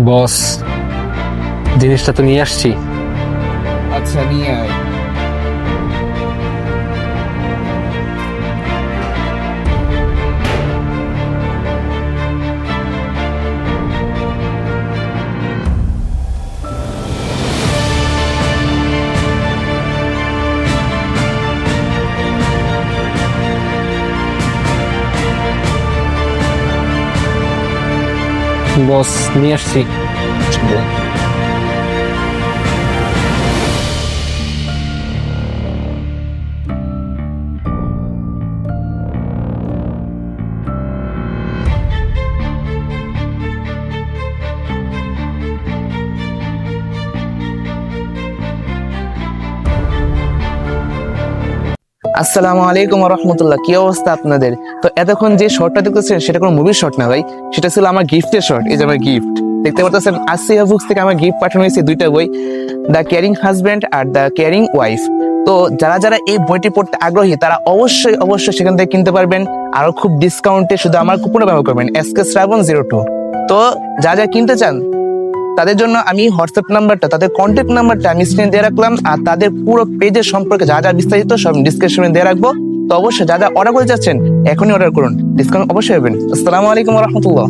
বস, জিনিসটা তো নিয়ে আসছি। আচ্ছা, নিয়ে আয়। বস, নিয়ে আসছি। আসসালামু আলাইকুম রহমতুল্লাহ, কি অবস্থা আপনাদের? তো এতক্ষণ যে শর্টটা দেখতেছেন সেটা কোনো মুভির শর্ট না ভাই, সেটা ছিল আমার গিফটের শর্ট। এই যে আমার গিফট দেখতে পাচ্ছেন, আসিয়া বুকস থেকে আমার গিফট পাঠানো হয়েছে দুইটা বই, the caring husband are the caring wife. তো যারা যারা এই বইটি পড়তে আগ্রহী তারা অবশ্যই অবশ্যই সেখান থেকে কিনতে পারবেন, আরো খুব ডিসকাউন্টে। শুধু আমার কুপনটা ব্যবহার করবেন, SK Shravan02। তো যা যা কিনতে চান তাদের জন্য আমি হোয়াটসঅ্যাপ নাম্বারটা, তাদের কন্ট্যাক্ট নাম্বারটা আমি স্ক্রিনে দিয়ে রাখলাম, আর তাদের পুরো পেজের সম্পর্কে যা যা বিস্তারিত সব ডিসক্রিপশনে দিয়ে রাখবো। তো অবশ্যই যা যা অর্ডার করে যাচ্ছেন এখনই অর্ডার করুন, ডিসকাউন্ট অবশ্যই পাবেন। আসসালামু আলাইকুম রহমতুল্লাহ।